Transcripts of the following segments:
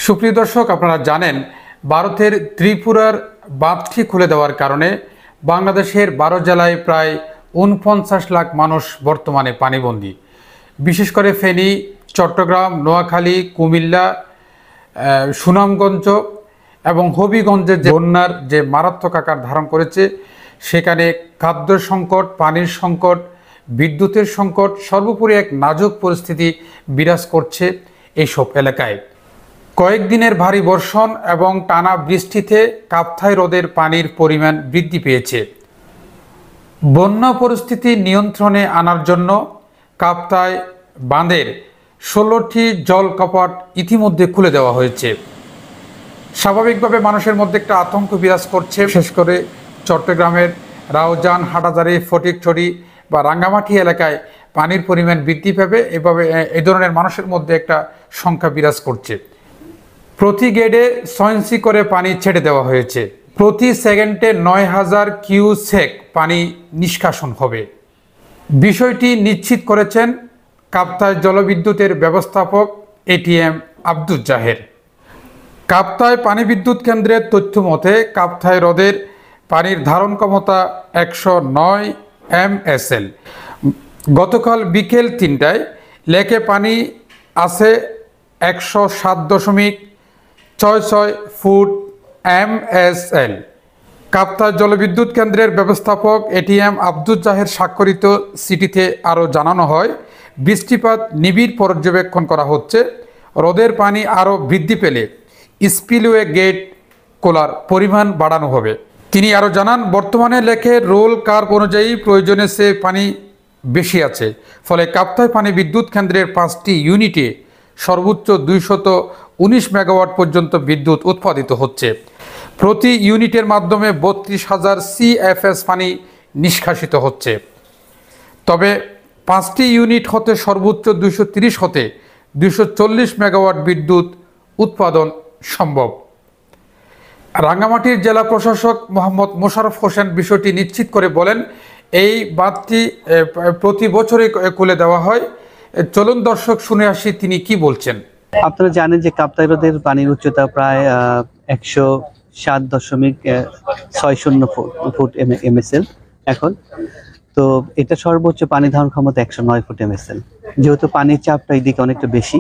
সুপ্রিয় দর্শক, আপনারা জানেন ভারতের ত্রিপুরার বাঁধটি খুলে দেওয়ার কারণে বাংলাদেশের 12 জেলায় প্রায় ৪৯ লাখ মানুষ বর্তমানে পানিবন্দী। বিশেষ করে ফেনী, চট্টগ্রাম, নোয়াখালী, কুমিল্লা, সুনামগঞ্জ এবং হবিগঞ্জের যে বন্যার যে মারাত্মক আকার ধারণ করেছে, সেখানে খাদ্য সংকট, পানির সংকট, বিদ্যুতের সংকট, সর্বোপরি এক নাজুক পরিস্থিতি বিরাজ করছে এইসব এলাকায়। কয়েকদিনের ভারী বর্ষণ এবং টানা বৃষ্টিতে কাপ্তাই হ্রদের পানির পরিমাণ বৃদ্ধি পেয়েছে। বন্যা পরিস্থিতি নিয়ন্ত্রণে আনার জন্য কাপ্তাই বাঁধের 16টি জল কপাট ইতিমধ্যে খুলে দেওয়া হয়েছে। স্বাভাবিকভাবে মানুষের মধ্যে একটা আতঙ্ক বিরাজ করছে, বিশেষ করে চট্টগ্রামের রাউজান, হাটাজারি, ফটিকছড়ি বা রাঙ্গামাটি এলাকায় পানির পরিমাণ বৃদ্ধি পাবে, এভাবে এই ধরনের মানুষের মধ্যে একটা সংখ্যা বিরাজ করছে। প্রতি গেটে 6 ইঞ্চি করে পানি ছেড়ে দেওয়া হয়েছে। প্রতি সেকেন্ডে 9000 কিউসেক পানি নিষ্কাশন হবে। বিষয়টি নিশ্চিত করেছেন কাপ্তাই জলবিদ্যুতের ব্যবস্থাপক এটিএম আব্দুল জাহের। কাপ্তাই পানি বিদ্যুৎ কেন্দ্রের তথ্য মতে কাপ্তাই হ্রদের পানির ধারণ ক্ষমতা 109 MSL। গতকাল বিকেল 3টায় লেকে পানি আছে 107.66 ফুট MSL। কাপ্তাই জলবিদ্যুৎ কেন্দ্রের ব্যবস্থাপক এটিএম আব্দুল জাহের স্বাক্ষরিত চিঠিতে আরও জানানো হয়, বৃষ্টিপাত নিবিড় পর্যবেক্ষণ করা হচ্ছে। হ্রদের পানি আরও বৃদ্ধি পেলে স্পিলওয়ে গেট খোলার পরিমাণ বাড়ানো হবে। তিনি আরও জানান, বর্তমানে লেকের রোল কার্ভ অনুযায়ী প্রয়োজনে সে পানি বেশি আছে, ফলে কাপ্তাই পানি বিদ্যুৎ কেন্দ্রের 5টি ইউনিটে সর্বোচ্চ 219 মেগাওয়াট পর্যন্ত বিদ্যুৎ উৎপাদিত হচ্ছে। প্রতি ইউনিটের মাধ্যমে 32,000 CFS পানি নিষ্কাশিত হচ্ছে। তবে 5টি ইউনিট হতে সর্বোচ্চ 230 হতে 240 মেগাওয়াট বিদ্যুৎ উৎপাদন সম্ভব। রাঙ্গামাটির জেলা প্রশাসক মোহাম্মদ মোশাররফ হোসেন বিষয়টি নিশ্চিত করে বলেন, এই বাঁধটি প্রতি বছরই খুলে দেওয়া হয়। চলুন দর্শক শুনে আসি তিনি কি বলছেন। আপনারা জানেন যে কাপ্তাই হ্রদের পানির উচ্চতা প্রায় 107.60 ফুট MSL এখন। তো এটা সর্বোচ্চ পানি ধারণ ক্ষমতা 109 ফুট MSL। যেহেতু পানির চাপটা এইদিকে অনেকটা বেশি,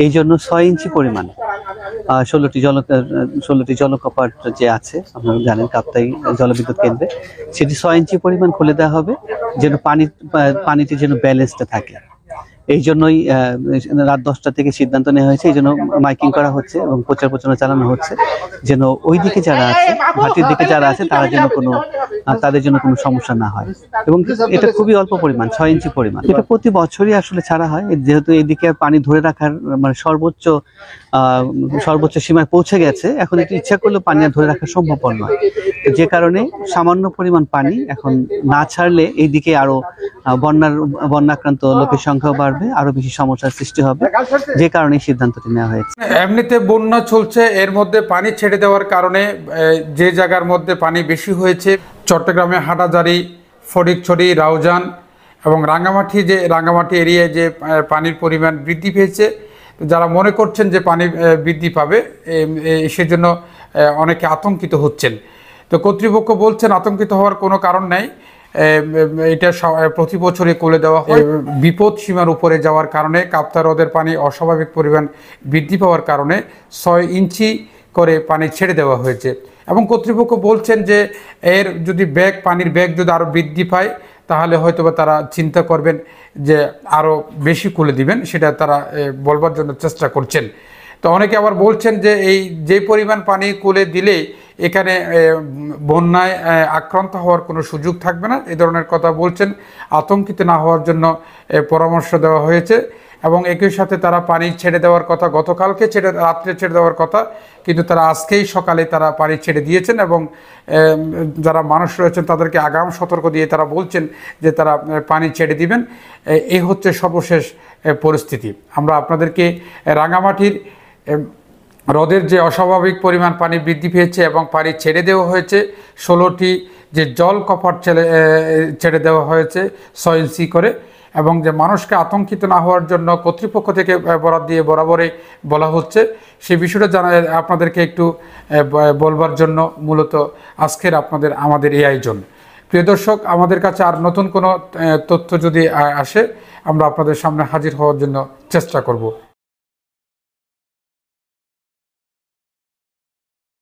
এই জন্য 6 ইঞ্চি পরিমাণ 16টি জলকপাট যে আছে, আপনারা জানেন কাপ্তাই জলবিদ্যুৎ কেন্দ্রে, সেটি 6 ইঞ্চি পরিমাণ খুলে দেওয়া হবে, যেন পানিতে যেন ব্যালেন্সটা থাকে। এই জন্যই রাত 10টা থেকে সিদ্ধান্ত নেওয়া হয়েছে। এই জন্য মাইকিং করা হচ্ছে এবং প্রচার প্রচারণা চালানো হচ্ছে, যেন ওই দিকে যারা আছে, ভাটির দিকে যারা আছে, তাদের জন্য কোনো সমস্যা না হয়। এবং এটা খুবই অল্প পরিমাণ, 6 ইঞ্চি পরিমাণ। এটা প্রতি বছরই আসলে ছাড়া হয়, যেহেতু এইদিকে পানি ধরে রাখার মানে সর্বোচ্চ সীমায় পৌঁছে গেছে। এখন একটু ইচ্ছা করলেও পানি আর ধরে রাখা সম্ভব নয়, যে কারণে সামান্য পরিমাণ পানি এখন না ছাড়লে এইদিকে আরো বন্যাক্রান্ত লোকের সংখ্যা বাড়বে, আরো বেশি সমস্যার সৃষ্টি হবে, যে কারণে সিদ্ধান্তটি নেওয়া হয়েছে। এমনিতে বন্যা চলছে, এর মধ্যে পানি ছেড়ে দেওয়ার কারণে যে জায়গার মধ্যে পানি বেশি হয়েছে, চট্টগ্রামে হাটাজারি, ফটিকছড়ি, রাউজান এবং রাঙ্গামাটি এরিয়ায় যে পানির পরিমাণ বৃদ্ধি পেয়েছে, যারা মনে করছেন যে পানি বৃদ্ধি পাবে, সেজন্য অনেকে আতঙ্কিত হচ্ছেন। তো কর্তৃপক্ষ বলছেন আতঙ্কিত হওয়ার কোনো কারণ নেই, এটা প্রতি বছরই খুলে দেওয়া হয়। বিপদ সীমার উপরে যাওয়ার কারণে কাপ্তাই হ্রদের পানি অস্বাভাবিক পরিমাণ বৃদ্ধি পাওয়ার কারণে 6 ইঞ্চি করে পানি ছেড়ে দেওয়া হয়েছে। এবং কর্তৃপক্ষ বলছেন যে এর যদি পানির বেগ যদি আরও বৃদ্ধি পায়, তাহলে হয়তোবা তারা চিন্তা করবেন যে আরও বেশি খুলে দিবেন, সেটা তারা বলবার জন্য চেষ্টা করছেন। তো অনেকে আবার বলছেন যে যে পরিমাণ পানি খুলে দিলে এখানে বন্যায় আক্রান্ত হওয়ার কোনো সুযোগ থাকবে না, এই ধরনের কথা বলছেন। আতঙ্কিত না হওয়ার জন্য পরামর্শ দেওয়া হয়েছে। এবং একই সাথে তারা পানি ছেড়ে দেওয়ার কথা, গতকালকে রাত্রে ছেড়ে দেওয়ার কথা, কিন্তু তারা আজকেই সকালে তারা পানি ছেড়ে দিয়েছেন। এবং যারা মানুষ রয়েছেন তাদেরকে আগাম সতর্ক দিয়ে তারা বলছেন যে তারা পানি ছেড়ে দিবেন। এই হচ্ছে সর্বশেষ পরিস্থিতি। আমরা আপনাদেরকে রাঙ্গামাটির হ্রদের যে অস্বাভাবিক পরিমাণ পানি বৃদ্ধি পেয়েছে এবং পানি ছেড়ে দেওয়া হয়েছে, 16টি যে জল কপাট ছেড়ে দেওয়া হয়েছে 6 ইঞ্চি করে, এবং যে মানুষকে আতঙ্কিত না হওয়ার জন্য কর্তৃপক্ষ থেকে বরাদ দিয়ে বরাবরই বলা হচ্ছে, সেই বিষয়টা আপনাদেরকে একটু বলবার জন্য মূলত আজকের আমাদের এই আয়োজন। প্রিয় দর্শক, আমাদের কাছে আর নতুন কোনো তথ্য যদি আসে আমরা আপনাদের সামনে হাজির হওয়ার জন্য চেষ্টা করব।